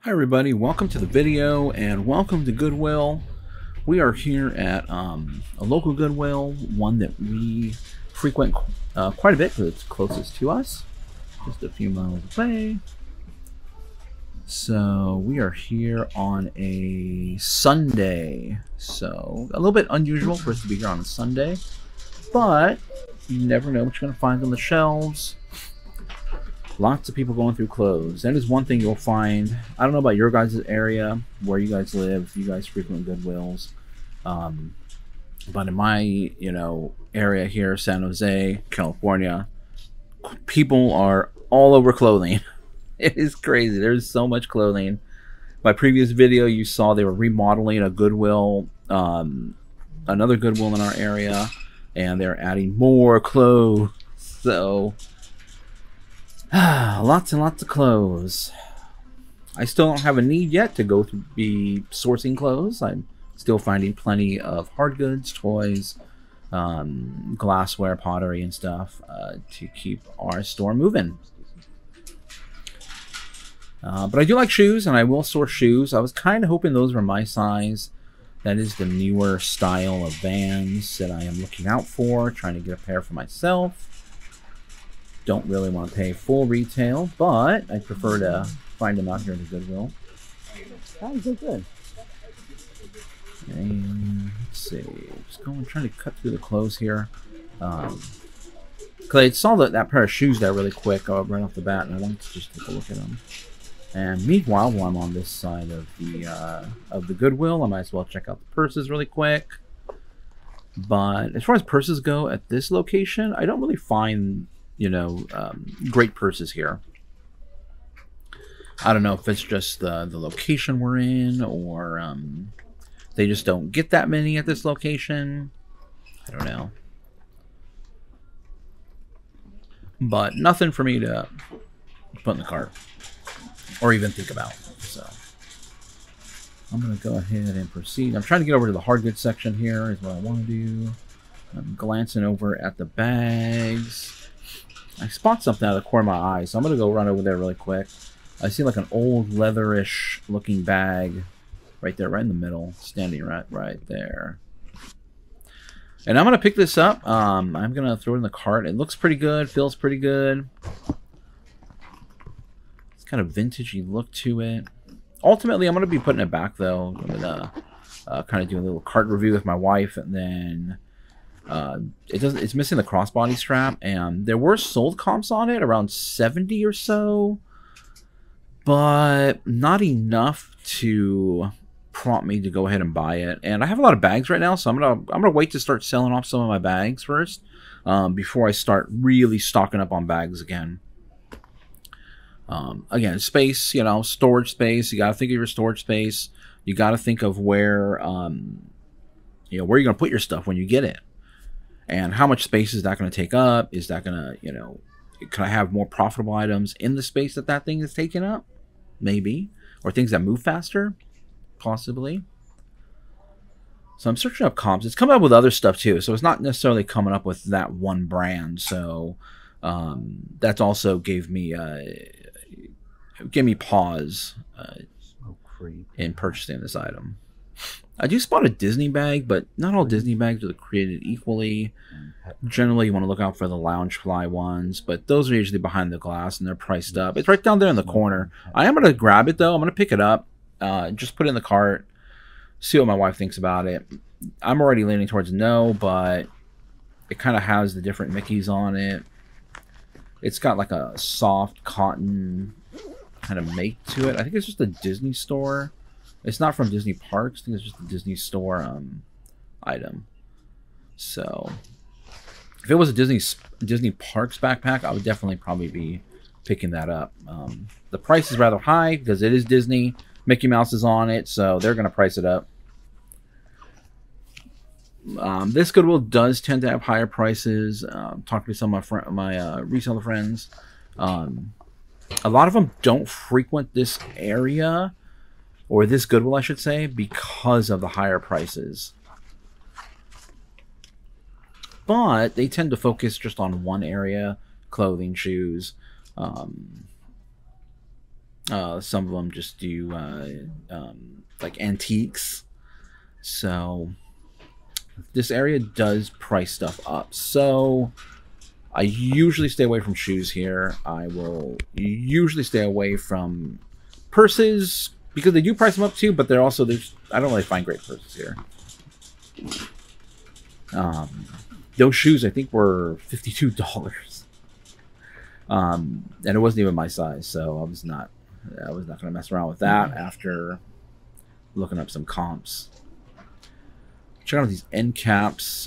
Hi everybody, welcome to the video and welcome to Goodwill. We are here at a local Goodwill, one that we frequent quite a bit because it's closest to us, just a few miles away. So we are here on a Sunday, so a little bit unusual for us to be here on a Sunday, but you never know what you're going to find on the shelves. Lots of people going through clothes. That is one thing you'll find. I don't know about your guys' area, where you guys live, if you guys frequent Goodwills. But in my, area here, San Jose, California, people are all over clothing. It is crazy. There's so much clothing. My previous video, you saw they were remodeling a Goodwill, another Goodwill in our area, and they're adding more clothes. So lots and lots of clothes. I still don't have a need yet to go to be sourcing clothes. I'm still finding plenty of hard goods, toys, glassware, pottery, and stuff to keep our store moving. But I do like shoes, and I will source shoes. I was kind of hoping those were my size. That is the newer style of Vans that I am looking out for, trying to get a pair for myself. Don't really want to pay full retail, but I prefer to find them out here in the Goodwill. That is good. And let's see, just trying to cut through the clothes here. Because I saw that pair of shoes there really quick right off the bat, and I wanted to just take a look at them. And meanwhile, while I'm on this side of the Goodwill, I might as well check out the purses really quick. But as far as purses go at this location, I don't really find great purses here. I don't know if it's just the location we're in, or they just don't get that many at this location. I don't know. But nothing for me to put in the cart or even think about. So I'm going to go ahead and proceed. I'm trying to get over to the hard goods section here is what I want to do. I'm glancing over at the bags. I spot something out of the corner of my eye, so I'm going to go run over there really quick. I see like an old leatherish looking bag right there, right in the middle, standing right there. And I'm going to pick this up. I'm going to throw it in the cart. It looks pretty good, feels pretty good. It's kind of vintagey look to it. Ultimately, I'm going to be putting it back, though. I'm going to kind of do a little cart review with my wife, and then it's missing the crossbody strap, and there were sold comps on it around 70 or so, but not enough to prompt me to go ahead and buy it. And I have a lot of bags right now, so I'm gonna wait to start selling off some of my bags first before I start really stocking up on bags again. Again, space, storage space. You got to think of your storage space. You got to think of where where you're gonna put your stuff when you get it. And how much space is that going to take up? Is that going to, can I have more profitable items in the space that thing is taking up? Maybe. Or things that move faster? Possibly. So I'm searching up comps. It's coming up with other stuff too. So it's not necessarily coming up with that one brand. So that's also gave me pause in purchasing this item. I do spot a Disney bag, but not all Disney bags are created equally. Generally, you want to look out for the lounge fly ones, but those are usually behind the glass and they're priced up. It's right down there in the corner. I am going to grab it, though. I'm going to pick it up, just put it in the cart, see what my wife thinks about it. I'm already leaning towards no, but it kind of has the different Mickeys on it. It's got like a soft cotton kind of make to it. I think it's just a Disney store. It's not from Disney Parks. I think it's just a Disney Store item. So, if it was a Disney Parks backpack, I would definitely probably be picking that up. The price is rather high because it is Disney. Mickey Mouse is on it, so they're going to price it up. This Goodwill does tend to have higher prices. Talking to some of my reseller friends, a lot of them don't frequent this area. Or this Goodwill, I should say, because of the higher prices. But they tend to focus just on one area, clothing, shoes. Some of them just do like antiques. So this area does price stuff up. So I usually stay away from shoes here. I will usually stay away from purses because they do price them up too, but they're also, I don't really find great purses here. Those shoes I think were $52. And it wasn't even my size, so I was not going to mess around with that after looking up some comps. Check out these end caps.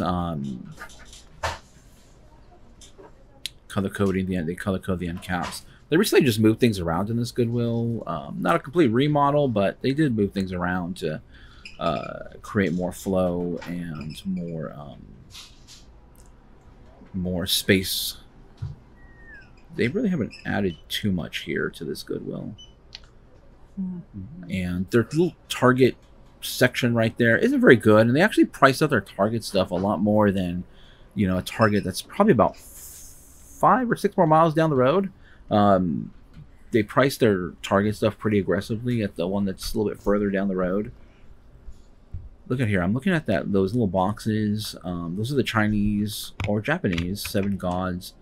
Color coding they color code the end caps. They recently just moved things around in this Goodwill. Not a complete remodel, but they did move things around to create more flow and more space. They really haven't added too much here to this Goodwill. And their little Target section right there isn't very good, and they actually price out their Target stuff a lot more than, you know, a Target that's probably about 5 or 6 more miles down the road. They price their Target stuff pretty aggressively at the one that's a little bit further down the road. Look at here. I'm looking at those little boxes. Those are the Chinese or Japanese 7 gods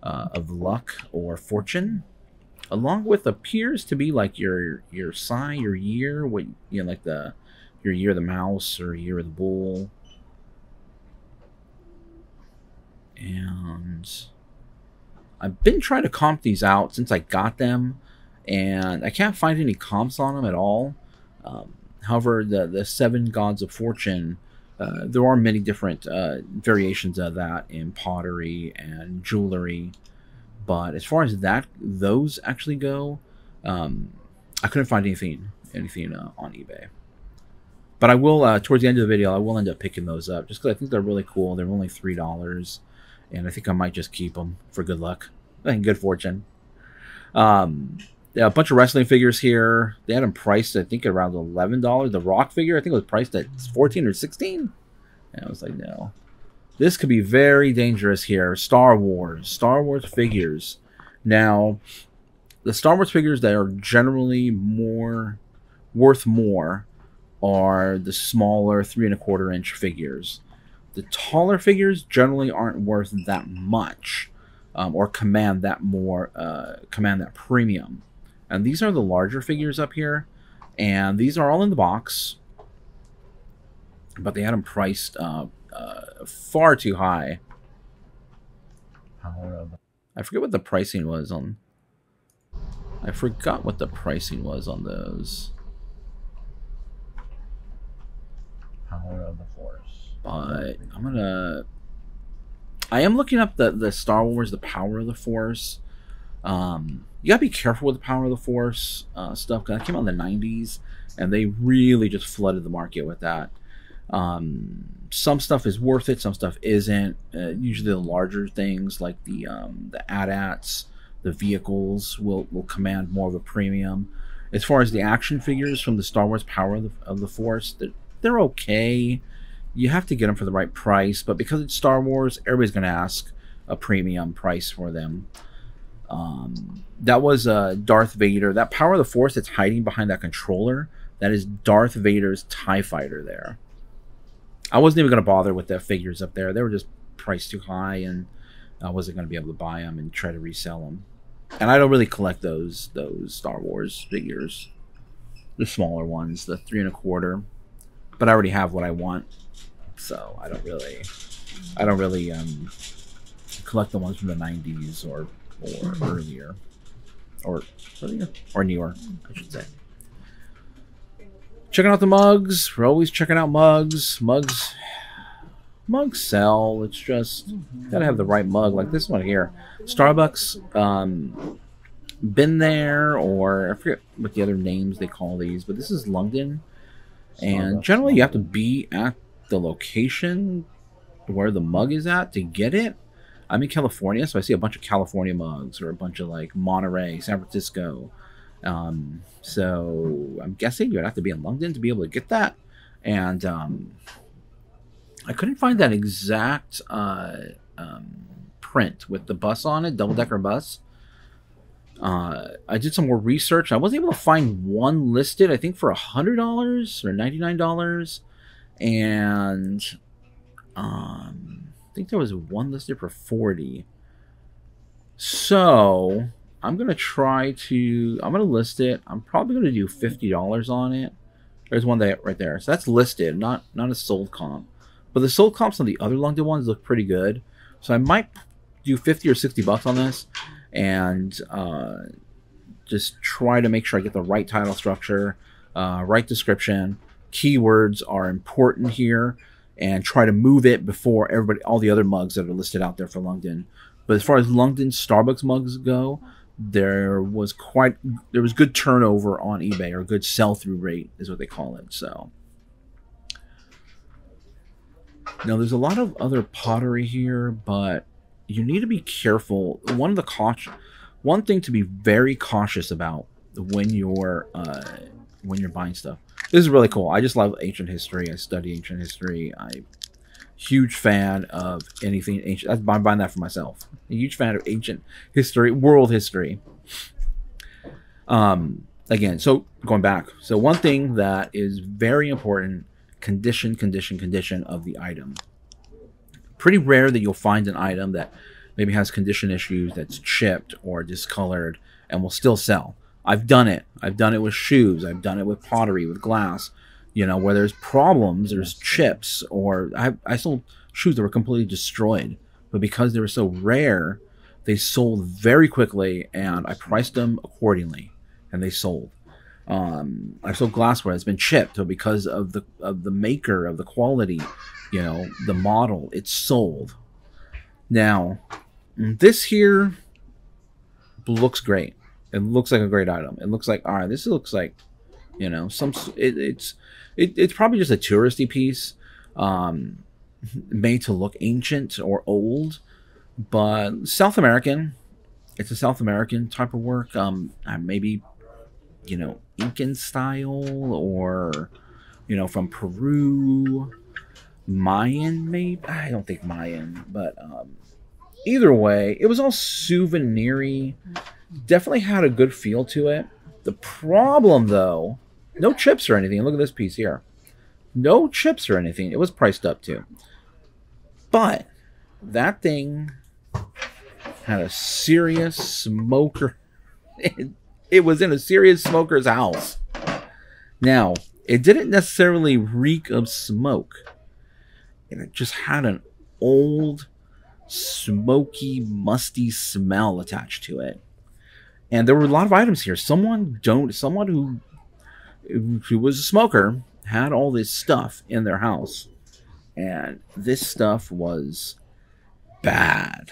of luck or fortune, along with appears to be like your sign, your year, what, you know, like your year of the mouse or year of the bull. And I've been trying to comp these out since I got them, and I can't find any comps on them at all. However, the 7 gods of fortune, there are many different variations of that in pottery and jewelry, but as far as those actually go, I couldn't find anything on eBay. But I will, towards the end of the video, I will end up picking those up just because I think they're really cool. They're only $3, and I think I might just keep them for good luck and good fortune. Yeah, a bunch of wrestling figures here. They had them priced, I think, around $11. The Rock figure, I think, it was priced at $14 or $16. And I was like, no. This could be very dangerous here. Star Wars figures. Now, the Star Wars figures that are generally worth more are the smaller 3 1/4 inch figures. The taller figures generally aren't worth that much, or command that premium. And these are the larger figures up here, and these are all in the box, but they had them priced far too high. I forget what the pricing was on. I forgot what the pricing was on those. Power of the Force. But I am looking up the Star Wars, the Power of the Force. You gotta be careful with the Power of the Force stuff, because that came out in the 90s, and they really just flooded the market with that. Some stuff is worth it, some stuff isn't. Usually the larger things like the AT-ATs, the vehicles will command more of a premium. As far as the action figures from the Star Wars Power of the Force, they're okay. You have to get them for the right price, but because it's Star Wars, everybody's going to ask a premium price for them. That was Darth Vader. That Power of the Force that's hiding behind that controller, that is Darth Vader's TIE Fighter there. I wasn't even going to bother with the figures up there. They were just priced too high, and I wasn't going to be able to buy them and try to resell them. And I don't really collect those Star Wars figures, the smaller ones, the 3 1/4. But I already have what I want, so I don't really collect the ones from the 90s or earlier, or newer, I should say. Checking out the mugs. We're always checking out mugs. Mugs sell. It's just gotta have the right mug, like this one here. Starbucks. Been there, or I forget what the other names they call these, but this is London. And generally you have to be at the location where the mug is at to get it. I'm in California, so I see a bunch of California mugs, or a bunch of like Monterey, San Francisco. So I'm guessing you'd have to be in London to be able to get that. And I couldn't find that exact print with the bus on it, double-decker bus. I did some more research. I was able to find one listed, I think, for $100 or $99, and I think there was one listed for $40. So I'm gonna list it. I'm probably gonna do $50 on it. There's one that right there. So that's listed, not a sold comp. But the sold comps on the other London ones look pretty good. So I might do 50 or 60 bucks on this, and just try to make sure I get the right title structure, right description. Keywords are important here, and try to move it before all the other mugs that are listed out there for London. But as far as London Starbucks mugs go, there was good turnover on eBay, or good sell-through rate is what they call it. So now there's a lot of other pottery here, but you need to be careful. One thing to be very cautious about when you're buying stuff. This is really cool. I just love ancient history. I study ancient history. I'm huge fan of anything ancient. I'm buying that for myself. A huge fan of ancient history, world history. Again, so going back. So one thing that is very important: condition of the item. Pretty rare that you'll find an item that maybe has condition issues, that's chipped or discolored, and will still sell. I've done it. I've done it with shoes. I've done it with pottery, with glass. You know, where there's problems, there's chips, or I sold shoes that were completely destroyed. But because they were so rare, they sold very quickly, and I priced them accordingly, and they sold. I sold glassware that's been chipped, so because of the maker, of the quality, you know, the model, it's sold. Now, this here looks great. It looks like a great item. It looks like, all right, this looks like, you know, it's probably just a touristy piece, made to look ancient or old, but South American. It's a South American type of work. Maybe, you know, Incan style, or, you know, from Peru, Mayan, maybe. I don't think Mayan, but either way, it was all souvenir-y. Definitely had a good feel to it. The problem, though, no chips or anything. Look at this piece here. No chips or anything. It was priced up too. But that thing had a serious smoker. It was in a serious smoker's house. Now, it didn't necessarily reek of smoke. It just had an old, smoky, musty smell attached to it. And there were a lot of items here. Someone who was a smoker had all this stuff in their house, and this stuff was bad.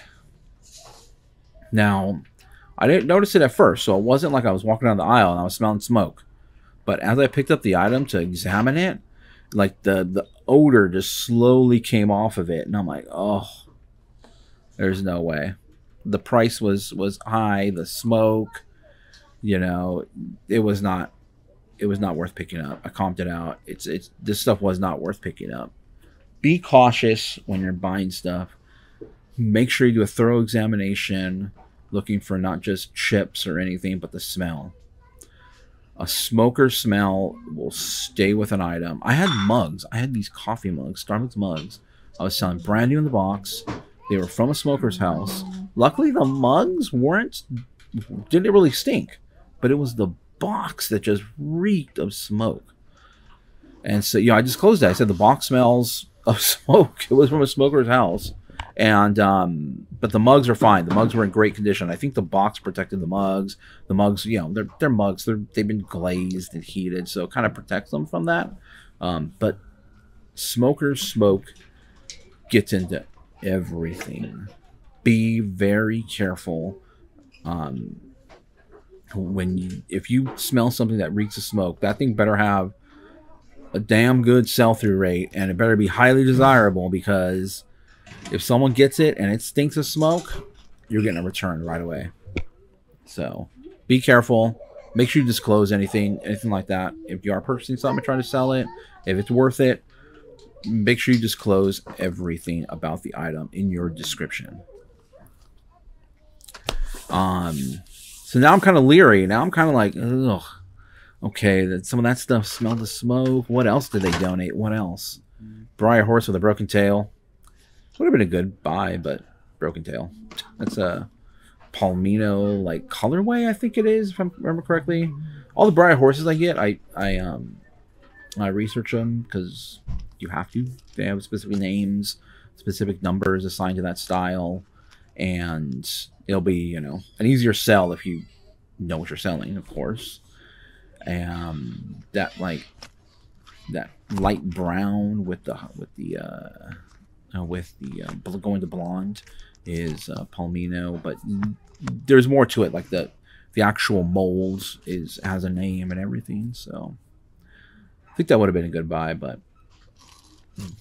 Now, I didn't notice it at first, so it wasn't like I was walking down the aisle and I was smelling smoke. But as I picked up the item to examine it, like the odor just slowly came off of it, and I'm like, oh, there's no way. The price was high, the smoke, you know, it was not worth picking up. I comped it out. This stuff was not worth picking up. Be cautious when you're buying stuff. Make sure you do a thorough examination, looking for not just chips or anything, but the smell. A smoker smell will stay with an item. I had mugs. I had these coffee mugs, Starbucks mugs. I was selling brand new in the box. They were from a smoker's house. Luckily, the mugs didn't really stink, but it was the box that just reeked of smoke. And so, I just closed it. I said the box smells of smoke. It was from a smoker's house. And but the mugs are fine. The mugs were in great condition. I think the box protected the mugs. The mugs, they're mugs. They've been glazed and heated, so it kind of protects them from that. But smoker's smoke gets into everything. Be very careful. If you smell something that reeks of smoke, that thing better have a damn good sell-through rate, and it better be highly desirable, because if someone gets it and it stinks of smoke, you're getting a return right away. So be careful. Make sure you disclose anything like that. If you are purchasing something and trying to sell it, if it's worth it, make sure you disclose everything about the item in your description. So So now I'm kind of leery. Now I'm kind of like, ugh. Okay, some of that stuff smelled the smoke. What else did they donate? What else? Briar Horse with a broken tail. Would have been a good buy, but broken tail. That's a Palmino like colorway, I think it is, if I remember correctly. All the Briar Horses I get, I research them because you have to. They have specific names, specific numbers assigned to that style, and it'll be, you know, an easier sell if you know what you're selling, of course. That light brown with the going to blonde is Palmino, but there's more to it. Like the actual mold has a name and everything. So I think that would have been a good buy, but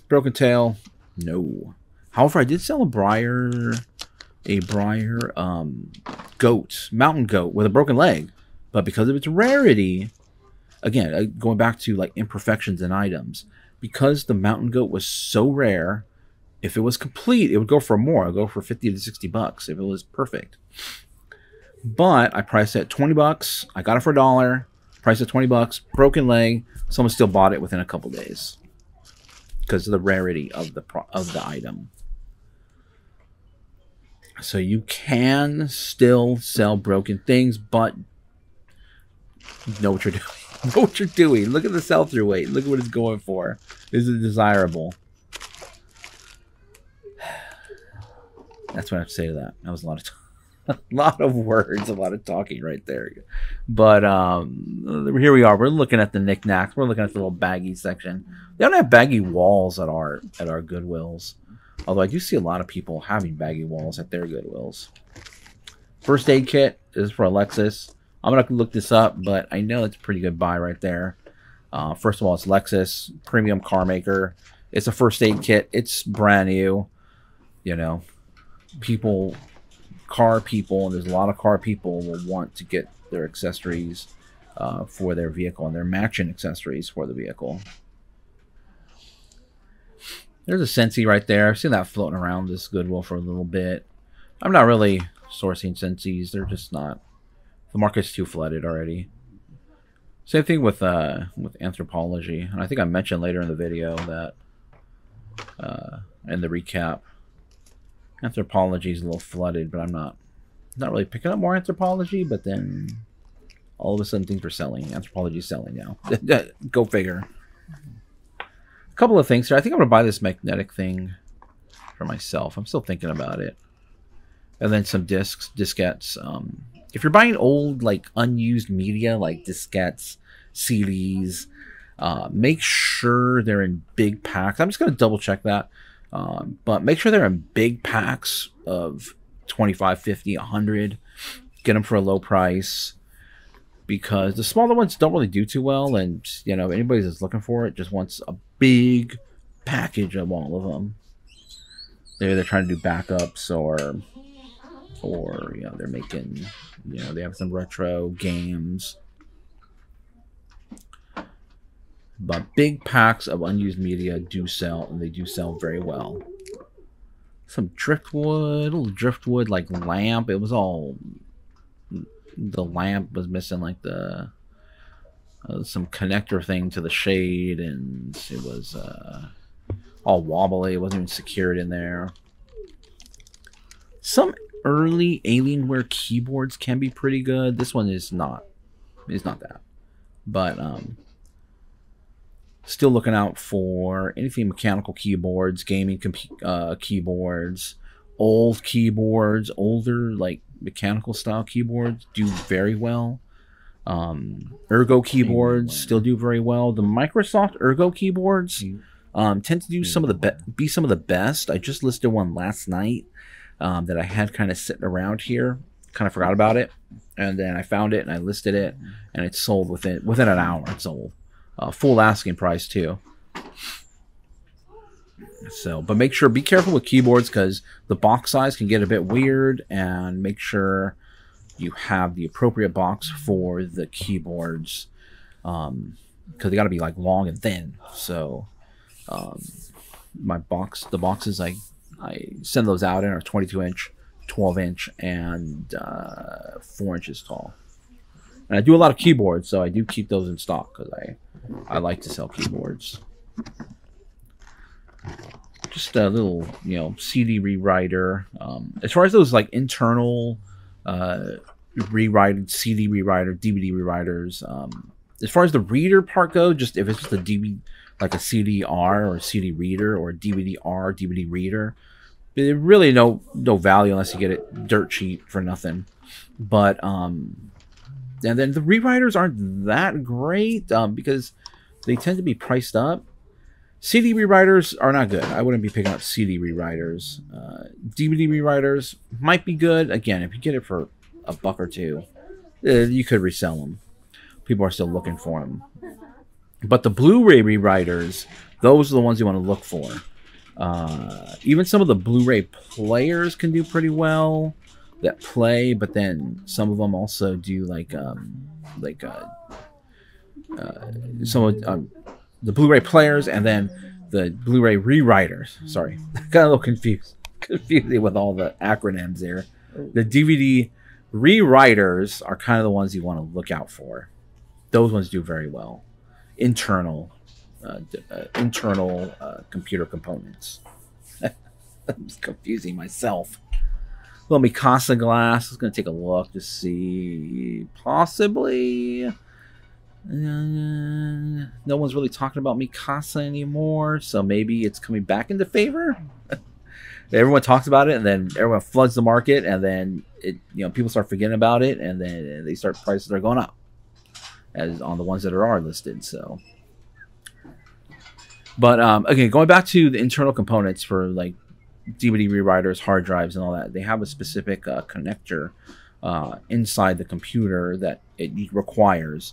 broken tail, no. However, I did sell a Briar goat, mountain goat with a broken leg. But because of its rarity, again, going back to like imperfections in items, because the mountain goat was so rare, if it was complete, it would go for more. It would go for 50 to 60 bucks if it was perfect. But I priced it at 20 bucks. I got it for $1. Priced at 20 bucks. Broken leg. Someone still bought it within a couple days because of the rarity of the item. So you can still sell broken things, but know what you're doing. Know what you're doing. Look at the sell-through weight. Look at what it's going for. Is it desirable? That's what I have to say to that. That was a lot of words, a lot of talking right there. But here we are. We're looking at the knickknacks. We're looking at the little baggy section. They don't have baggy walls at our Goodwills. Although I do see a lot of people having baggy walls at their Goodwills. First aid kit is for Alexis. I'm going to look this up, but I know it's a pretty good buy right there. First of all, it's Lexus, premium car maker. It's a first aid kit. It's brand new. You know, car people, and there's a lot of car people will want to get their accessories for their vehicle, and their matching accessories for the vehicle. There's a Scentsy right there. I've seen that floating around this Goodwill for a little bit. I'm not really sourcing Scentsys. They're just not. The market's too flooded already. Same thing with Anthropology, and I think I mentioned later in the video that in the recap, Anthropology is a little flooded, but I'm not really picking up more Anthropology. But then all of a sudden things are selling. Anthropology's selling now. Go figure. A couple of things here. I think I'm gonna buy this magnetic thing for myself. I'm still thinking about it. And then some diskettes. If you're buying old, like, unused media, like diskettes, CDs, make sure they're in big packs. I'm just going to double check that. But make sure they're in big packs of 25, 50, 100. Get them for a low price. Because the smaller ones don't really do too well. And, you know, anybody that's looking for it just wants a big package of all of them. They're trying to do backups or you know, they're making, you know, they have some retro games. But big packs of unused media do sell, and they do sell very well. Some driftwood, little driftwood like lamp. It was all, the lamp was missing like the some connector thing to the shade, and it was all wobbly. It wasn't even secured in there. Some early Alienware keyboards can be pretty good. This one is not. It's not that. But still looking out for anything mechanical keyboards, gaming keyboards, old keyboards, older like mechanical style keyboards do very well. Ergo keyboards still do very well. The Microsoft Ergo keyboards tend to do some of the best. I just listed one last night. That I had kind of sitting around here, kind of forgot about it, and then I found it and I listed it, and it sold within an hour. It sold, full asking price too. So, but be careful with keyboards because the box size can get a bit weird, and make sure you have the appropriate box for the keyboards, because they got to be like long and thin. So, the boxes I send those out in are 22-inch 12-inch and 4 inches tall. And I do a lot of keyboards, so I do keep those in stock because I like to sell keyboards. Just a little, you know, CD rewriter. As far as those like internal rewrite CD rewriter, DVD rewriters. As far as the reader part goes, just if it's just a DVD, like a CD-R or a CD reader or a DVD-R, DVD reader, there's really no value unless you get it dirt cheap for nothing. But and then the rewriters aren't that great because they tend to be priced up. CD rewriters are not good. I wouldn't be picking up CD rewriters. DVD rewriters might be good. Again, if you get it for $1 or $2, you could resell them. People are still looking for them. But the Blu-ray rewriters, those are the ones you want to look for. Even some of the Blu-ray players can do pretty well that play, but then some of them also do some of the Blu-ray players and then the Blu-ray rewriters. Sorry, got a little confusing with all the acronyms there. The DVD rewriters are kind of the ones you want to look out for. Those ones do very well. Internal computer components. I'm just confusing myself. Little Mikasa glass. I was going to take a look to see. Possibly. No one's really talking about Mikasa anymore, so maybe it's coming back into favor. Everyone talks about it, and then everyone floods the market, and then people start forgetting about it, and then they start prices are going up, as on the ones that are listed. So, but again, going back to the internal components for like DVD rewriters, hard drives, and all that, they have a specific connector inside the computer that it requires.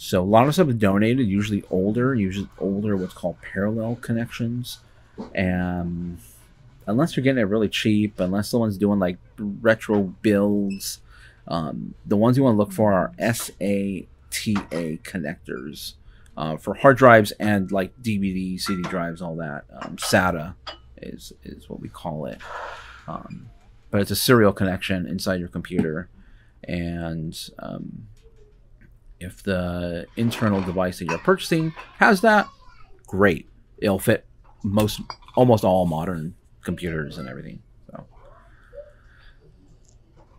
So a lot of stuff is donated, usually older what's called parallel connections. And unless you're getting it really cheap, unless someone's doing like retro builds, the ones you want to look for are SATA connectors for hard drives and like DVD, CD drives, all that. SATA is what we call it. But it's a serial connection inside your computer. And if the internal device that you're purchasing has that, great. It'll fit almost all modern computers and everything. So,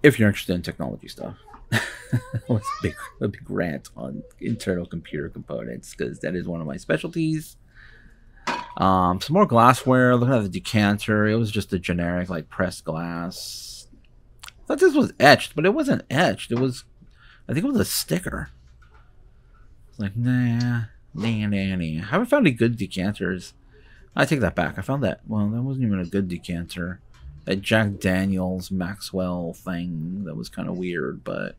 if you're interested in technology stuff, it's a big rant on internal computer components because that is one of my specialties. Some more glassware. Looking at the decanter, it was just a generic like pressed glass. I thought this was etched, but it wasn't etched. I think it was a sticker. Like, nah. I haven't found any good decanters. I take that back. I found that, well, that wasn't even a good decanter. That Jack Daniels Maxwell thing, that was kind of weird, but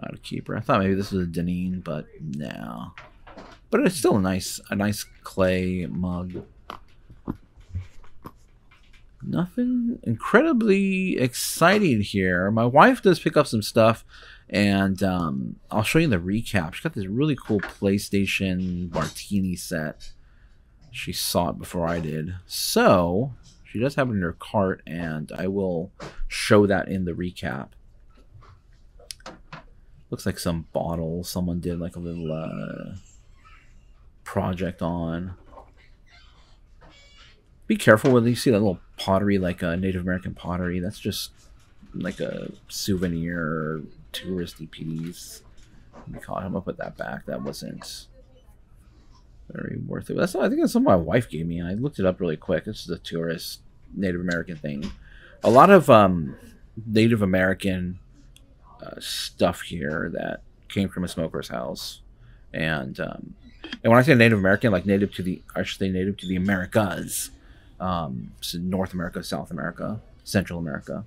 not a keeper. I thought maybe this was a Deneen, but no. But it's still a nice clay mug. Nothing incredibly exciting here. My wife does pick up some stuff, and I'll show you the recap. She got this really cool PlayStation Martini set. She saw it before I did. So, she does have it in her cart, and I will show that in the recap. Looks like some bottles someone did like a little project on. Be careful when you see that little pottery, like a Native American pottery. That's just like a souvenir, touristy piece. I'm gonna put that back. That wasn't very worth it. I think that's something my wife gave me, and I looked it up really quick. This is a tourist Native American thing. A lot of Native American stuff here that came from a smoker's house, and when I say Native American, like native to the Americas. So North America, South America, Central America.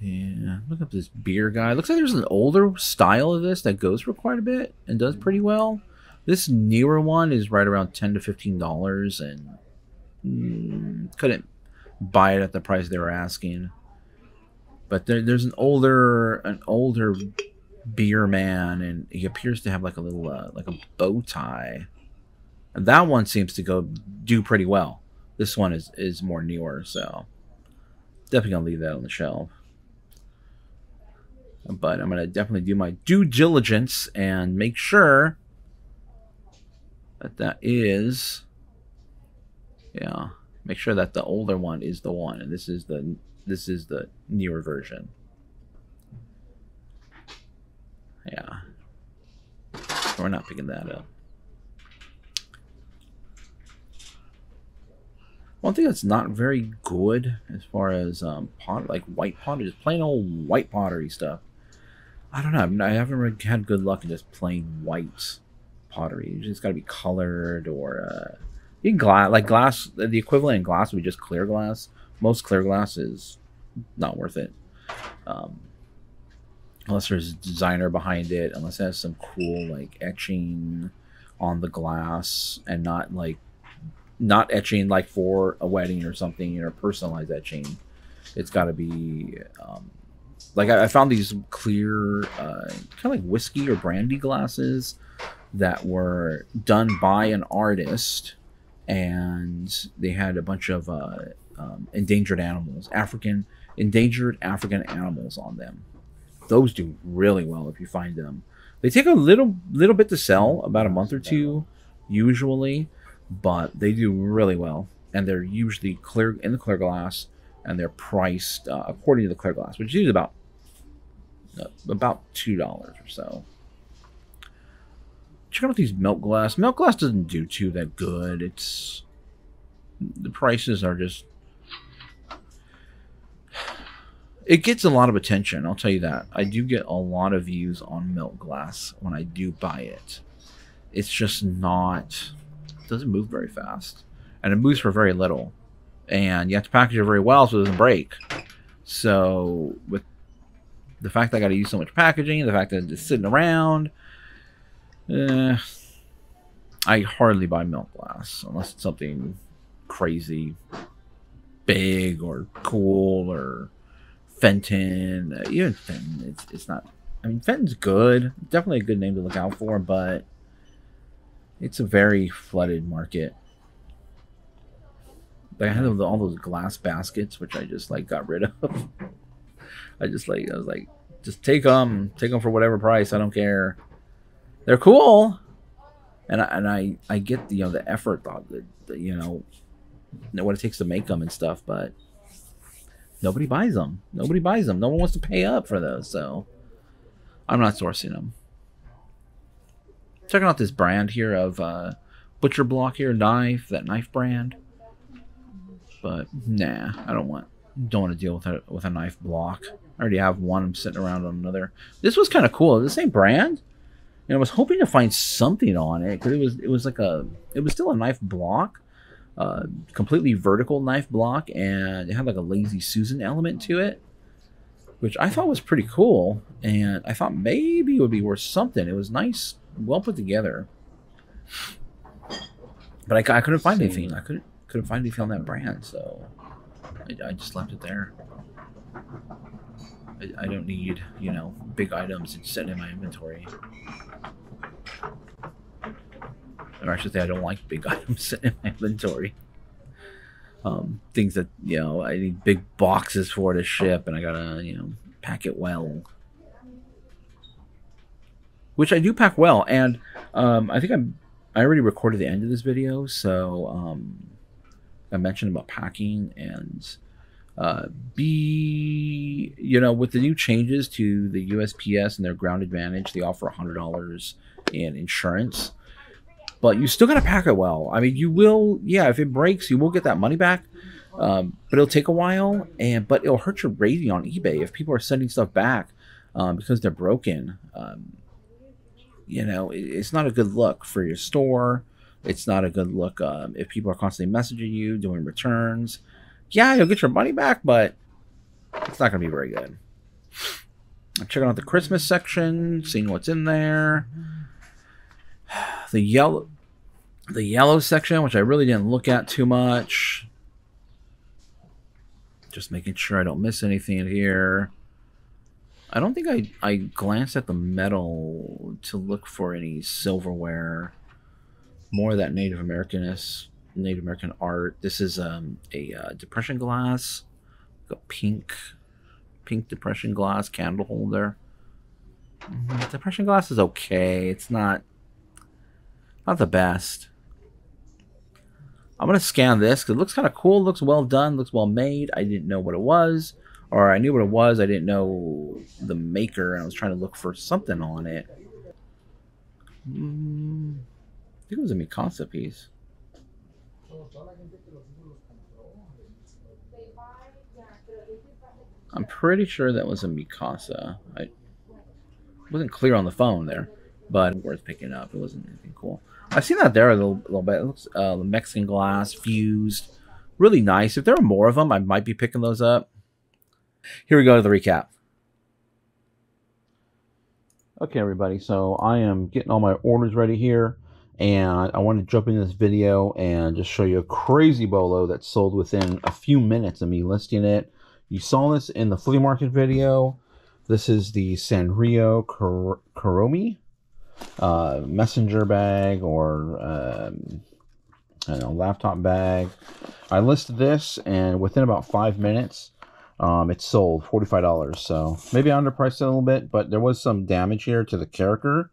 Yeah, look up this beer guy. Looks like there's an older style of this that goes for quite a bit and does pretty well. This newer one is right around $10 to $15, and couldn't buy it at the price they were asking. But there's an older beer man, and he appears to have like a little like a bow tie And that one seems to do pretty well. This one is more newer, so definitely gonna leave that on the shelf. But I'm gonna definitely do my due diligence and make sure that is, yeah, make sure that the older one is the one, and this is the newer version. Yeah, so we're not picking that up. One thing that's not very good as far as like white pottery, just plain old white pottery stuff. I don't know. I haven't really had good luck in just plain white pottery. You just got to be colored, or you can glass. The equivalent in glass would be just clear glass. Most clear glass is not worth it, unless there's a designer behind it. Unless it has some cool like etching on the glass, and not etching like for a wedding or something, or personalized etching. It's got to be like I found these clear kind of like whiskey or brandy glasses that were done by an artist, and they had a bunch of endangered animals, endangered African animals on them. Those do really well if you find them. They take a little bit to sell, about a month or two usually, but they do really well, and they're usually clear in the clear glass, and they're priced according to the clear glass, which is about $2 or so. Check out these milk glass. Milk glass doesn't do too that good. The prices are just, it gets a lot of attention, I'll tell you that. I do get a lot of views on milk glass when I do buy it. It's just not, it doesn't move very fast, and it moves for very little, and you have to package it very well so it doesn't break. So with the fact that I got to use so much packaging, the fact that it's just sitting around, I hardly buy milk glass unless it's something crazy big or cool, or Fenton. Even Fenton, it's not. I mean, Fenton's good, definitely a good name to look out for, but it's a very flooded market. But I had all those glass baskets, which I just like got rid of. I was like, just take them for whatever price. I don't care. They're cool, and I get the effort, what it takes to make them and stuff, but nobody buys them. Nobody buys them. No one wants to pay up for those, so I'm not sourcing them. Checking out this brand here of Butcher Block here knife, that knife brand, but nah, I don't want to deal with a knife block. I already have one. I'm sitting around on another. This was kind of cool. The same brand, and I was hoping to find something on it, because it was still a knife block, completely vertical knife block, and it had like a Lazy Susan element to it, which I thought was pretty cool, and I thought maybe it would be worth something. It was nice, well put together, but I couldn't find anything. I couldn't find anything on that brand, so I just left it there. I don't need, big items sitting in my inventory. Or I should say, I don't like big items sitting in my inventory. Things that, I need big boxes for to ship, and I gotta, pack it well. Which I do pack well, and I think I already recorded the end of this video, so I mentioned about packing, and with the new changes to the USPS and their ground advantage, they offer $100 in insurance, but you still got to pack it well. I mean, you will, if it breaks, you will get that money back, but it'll take a while, but it'll hurt your rating on eBay if people are sending stuff back because they're broken. It's not a good look for your store. It's not a good look if people are constantly messaging you, doing returns. Yeah, you'll get your money back, but it's not going to be very good. I'm checking out the Christmas section, seeing what's in there. The yellow section, which I really didn't look at too much. Just making sure I don't miss anything in here. I don't think I glanced at the metal to look for any silverware. More of that Native American art. This is a depression glass, a pink depression glass candle holder. Depression glass is okay. It's not the best. I'm gonna scan this because it looks kind of cool. Looks well done. Looks well made. I didn't know what it was, or I knew what it was. I didn't know the maker, and I was trying to look for something on it. I think it was a Mikasa piece. I'm pretty sure that was a Mikasa. I wasn't clear on the phone there, but worth picking up. It wasn't anything cool. I've seen that there a little bit. It looks the Mexican glass fused, really nice. If there were more of them, I might be picking those up. Here we go to the recap. Okay, everybody. So I am getting all my orders ready here, and I want to jump in this video and just show you a crazy bolo that sold within a few minutes of me listing it. You saw this in the flea market video. This is the Sanrio Kuromi messenger bag, or I don't know, laptop bag. I listed this, and within about 5 minutes, it sold $45. So maybe I underpriced it a little bit, but there was some damage here to the character,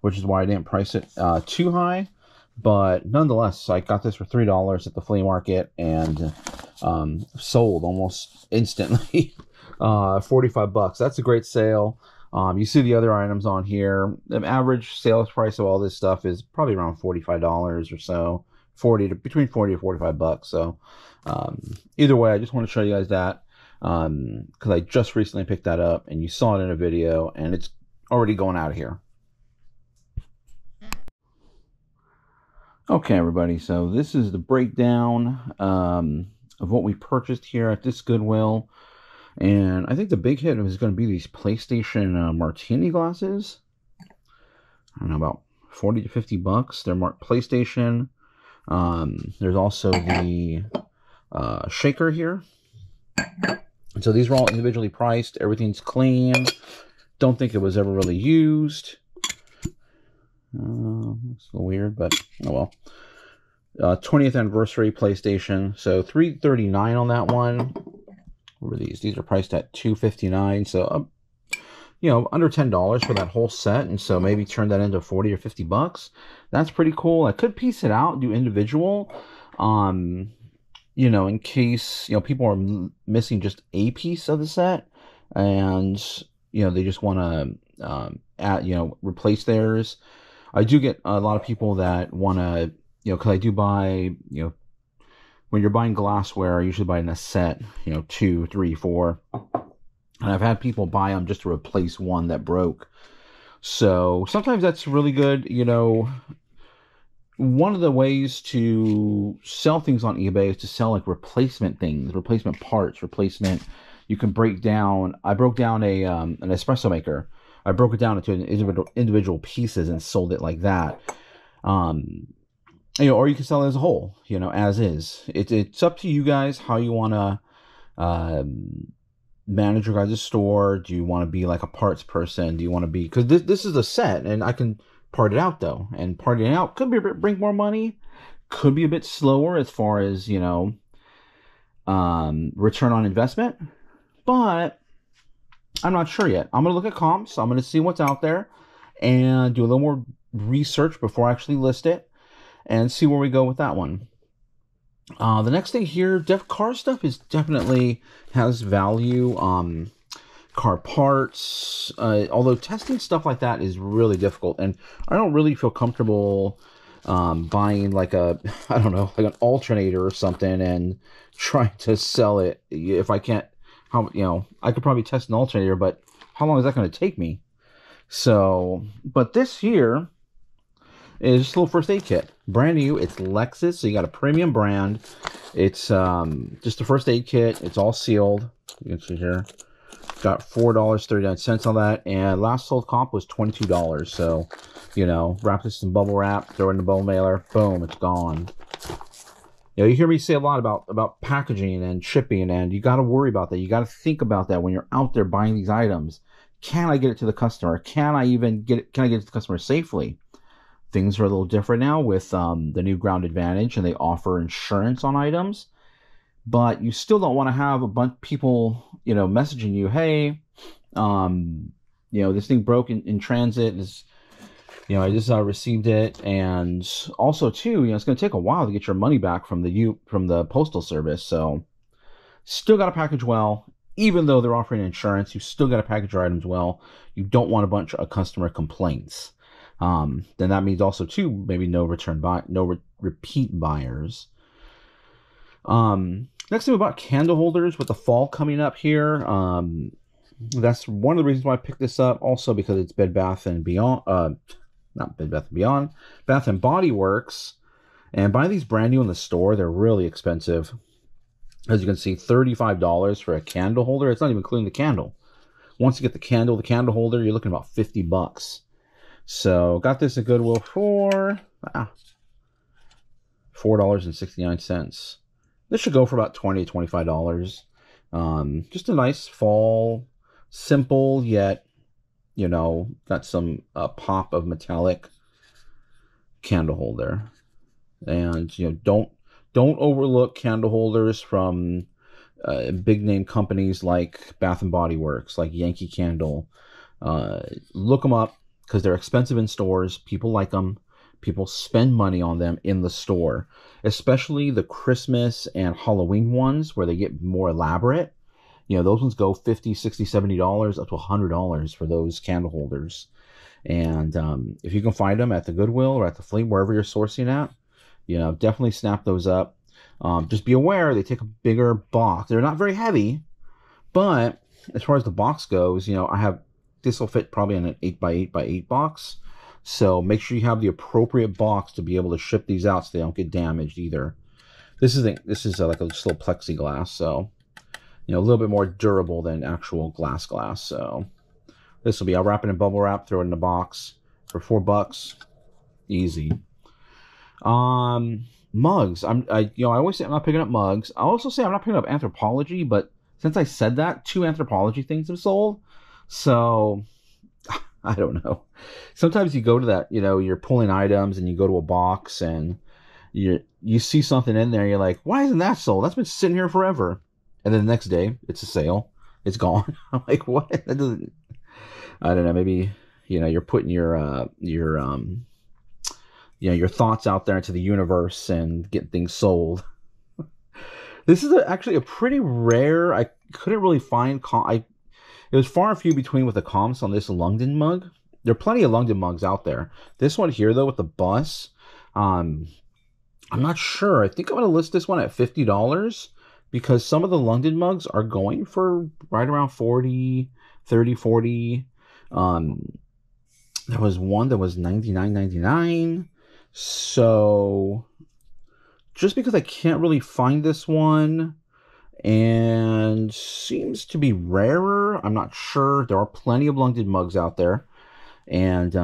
which is why I didn't price it too high. But nonetheless, I got this for $3 at the flea market, and sold almost instantly. 45 bucks. That's a great sale. You see the other items on here. The average sales price of all this stuff is probably around $45 or so. Between 40 to 45 bucks. So either way, I just want to show you guys that because I just recently picked that up, and you saw it in a video, and it's already going out of here. Okay, everybody, so this is the breakdown of what we purchased here at this Goodwill. And I think the big hit is going to be these PlayStation Martini glasses. I don't know, about 40 to 50 bucks. They're PlayStation. There's also the shaker here. So these are all individually priced. Everything's clean. Don't think it was ever really used. It's a little weird, but oh well. 20th anniversary PlayStation. So $339 on that one. What were these? These are priced at $259. So you know, under $10 for that whole set, and so maybe turn that into 40 or 50 bucks. That's pretty cool. I could piece it out, do individual, you know, in case, you know, people are missing just a piece of the set, and, you know, they just want to, add, you know, replace theirs. I do get a lot of people that want to, you know, because I do buy, you know, when you're buying glassware, I usually buy in a set, you know, 2, 3, 4. And I've had people buy them just to replace one that broke. So sometimes that's really good. You know, one of the ways to sell things on eBay is to sell like replacement things, replacement parts, replacement. You can break down. I broke down an espresso maker. I broke it down into individual pieces and sold it like that. You know, or you can sell it as a whole, you know, as is. It's up to you guys how you want to manage your guys' store. Do you want to be like a parts person? Do you want to be, because this is a set, and I can part it out though, and parting it out could be bring more money, could be a bit slower as far as, you know, return on investment, but I'm not sure yet. I'm gonna look at comps. I'm gonna see what's out there and do a little more research before I actually list it, and see where we go with that one. The next thing here, car stuff is definitely has value. Car parts, although testing stuff like that is really difficult, and I don't really feel comfortable buying like I don't know, like an alternator or something and trying to sell it if I can't. You know, I could probably test an alternator, but how long is that going to take me? So, but this here is just a little first aid kit, brand new. It's Lexus, so you got a premium brand. It's just a first aid kit. It's all sealed. You can see here, got $4.39 on that, and last sold comp was $22. So, you know, wrap this in bubble wrap, throw it in the bubble mailer, boom, it's gone. You know, you hear me say a lot about packaging and shipping, and you got to worry about that. You got to think about that when you're out there buying these items. Can I get it to the customer? Can I get it to the customer safely? things are a little different now with the new Ground Advantage, and they offer insurance on items. But you still don't want to have a bunch of people, messaging you, hey, this thing broke in transit. I just received it, and also too, it's going to take a while to get your money back from the postal service. So, still got to package well, even though they're offering insurance. You still got to package your items well. You don't want a bunch of customer complaints. Then that means also too maybe no repeat buyers. Next thing about candle holders with the fall coming up here. That's one of the reasons why I picked this up. Also because it's Bed Bath and Beyond. Not Bed Bath and Beyond. Bath and Body Works. And buying these brand new in the store, they're really expensive. As you can see, $35 for a candle holder. It's not even including the candle. Once you get the candle holder, you're looking about $50. So got this at Goodwill for $4.69. This should go for about $20 to $25. Just a nice fall, simple yet, got some pop of metallic candle holder. And don't overlook candle holders from big name companies like Bath and Body Works, like Yankee Candle. Look them up because they're expensive in stores. People like them. People spend money on them in the store, especially the Christmas and Halloween ones where they get more elaborate. Those ones go $50, $60, $70, up to $100 for those candle holders. And if you can find them at the Goodwill or at the flea, wherever you're sourcing at, definitely snap those up. Just be aware they take a bigger box. They're not very heavy, but as far as the box goes, this will fit probably in an 8x8x8 box. So make sure you have the appropriate box to be able to ship these out so they don't get damaged either. This is like a just little plexiglass, so a little bit more durable than actual glass. So this will be, I'll wrap it in bubble wrap, throw it in a box for $4. Easy. Mugs. I always say I'm not picking up mugs. I also say I'm not picking up Anthropology, but since I said that, 2 Anthropology things have sold. So I don't know. Sometimes you go to that, you're pulling items and you go to a box and you see something in there. You're like, why isn't that sold? That's been sitting here forever. And then the next day it's a sale. It's gone. I'm like, what? That doesn't, I don't know. Maybe, you're putting your thoughts out there into the universe and get things sold. This is actually a pretty rare, I couldn't really find, it was far and few between with the comps on this London mug. There are plenty of London mugs out there. This one here, though, with the bus, I'm not sure. I think I'm going to list this one at $50 because some of the London mugs are going for right around 40, 30, 40. There was one that was $99.99. So just because I can't really find this one and seems to be rarer, I'm not sure. There are plenty of London mugs out there, and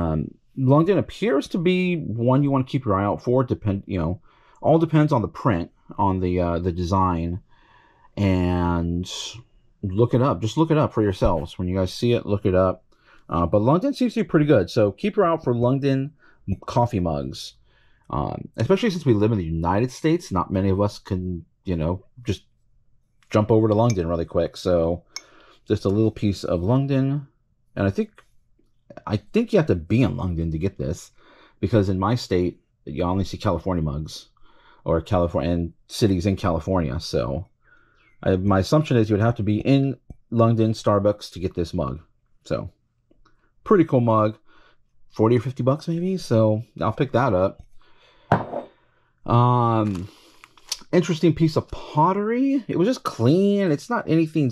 London appears to be one you want to keep your eye out for. All depends on the print, on the design, and look it up. Just look it up for yourselves. When you guys see it, look it up. But London seems to be pretty good, so keep your eye out for London coffee mugs. Especially since we live in the United States, not many of us can, just jump over to London really quick. So just a little piece of London. And I think you have to be in London to get this, because in my state, you only see California mugs or California and cities in California. So my assumption is you would have to be in London Starbucks to get this mug. So pretty cool mug, $40 or $50 maybe. So I'll pick that up. Interesting piece of pottery. It was just clean. It's not anything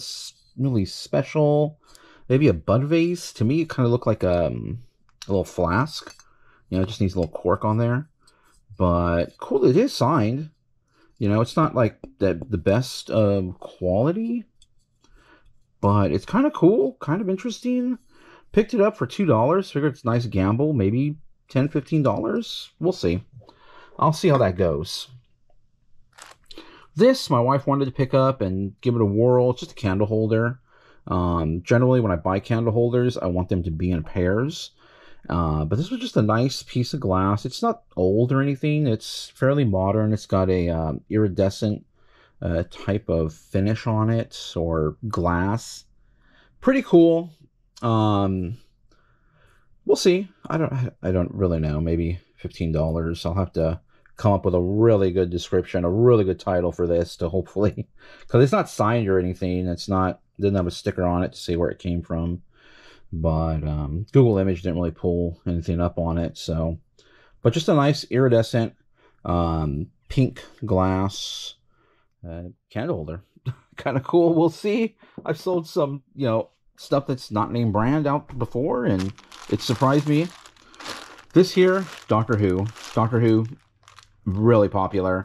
really special. Maybe a bud vase. To me, it kind of looked like a little flask. It just needs a little cork on there. But cool, it is signed. It's not like the best quality, but it's kind of cool, kind of interesting. Picked it up for $2. Figured it's a nice gamble. Maybe $10, $15. We'll see. I'll see how that goes. This, my wife wanted to pick up and give it a whirl. It's just a candle holder. Generally, when I buy candle holders, I want them to be in pairs. But this was just a nice piece of glass. It's not old or anything. It's fairly modern. It's got a iridescent type of finish on it, or glass. Pretty cool. We'll see. I don't really know. Maybe $15. I'll have to come up with a really good description, a really good title for this to hopefully, because it's not signed or anything. Didn't have a sticker on it to say where it came from. But Google Image didn't really pull anything up on it. So, but just a nice iridescent pink glass candle holder. Kind of cool. We'll see. I've sold some, stuff that's not name brand out before, and it surprised me. This here, Doctor Who, really popular.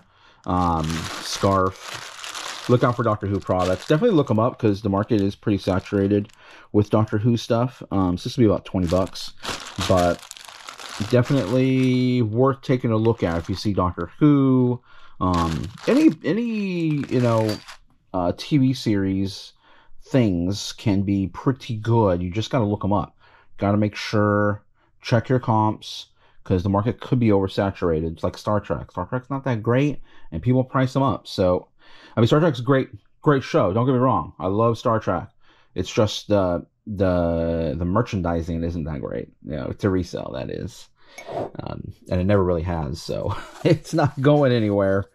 Scarf. Look out for Doctor Who products. Definitely look them up, because the market is pretty saturated with Doctor Who stuff. So this will be about $20, but definitely worth taking a look at if you see Doctor Who. Any TV series things can be pretty good. You just got to look them up. Got to make sure, check your comps, because the market could be oversaturated. It's like Star Trek. Star Trek's not that great, and people price them up. So, I mean, Star Trek's a great show. Don't get me wrong. I love Star Trek. It's just the merchandising isn't that great. To resell, that is. And it never really has, so it's not going anywhere.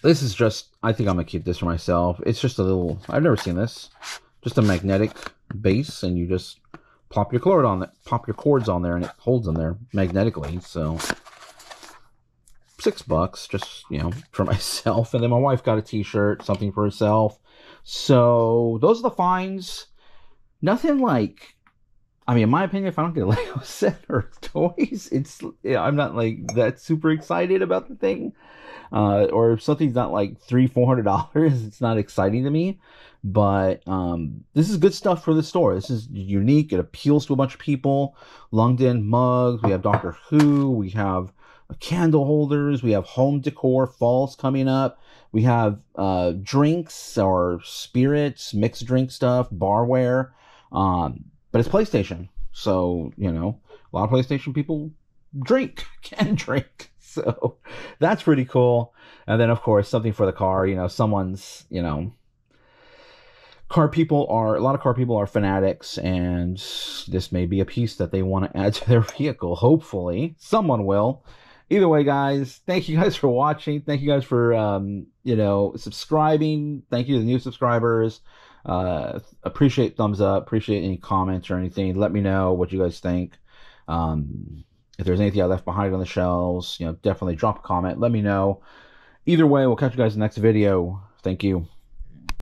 This is just, I think I'm going to keep this for myself. It's just a little, I've never seen this. Just a magnetic base, and you just pop your cords on there, and it holds them there magnetically. So $6 just, for myself. And then my wife got a t-shirt, something for herself. So those are the finds. Nothing like, in my opinion, if I don't get a Lego set or toys, I'm not like that super excited about the thing. Or if something's not like $300-$400, it's not exciting to me. But this is good stuff for the store. This is unique. It appeals to a bunch of people. Longden mugs. We have Doctor Who. We have candle holders. We have home decor. Fall's coming up. We have drinks or spirits, mixed drink stuff, barware. But it's PlayStation. So, a lot of PlayStation people can drink. So that's pretty cool. And then, of course, something for the car. A lot of car people are fanatics, and this may be a piece that they want to add to their vehicle. Hopefully someone will. Either way, guys, thank you guys for watching. Thank you guys for subscribing. Thank you to the new subscribers. Appreciate thumbs up, appreciate any comments or anything. Let me know what you guys think. If there's anything I left behind on the shelves, definitely drop a comment. Let me know. Either way, we'll catch you guys in the next video. Thank you.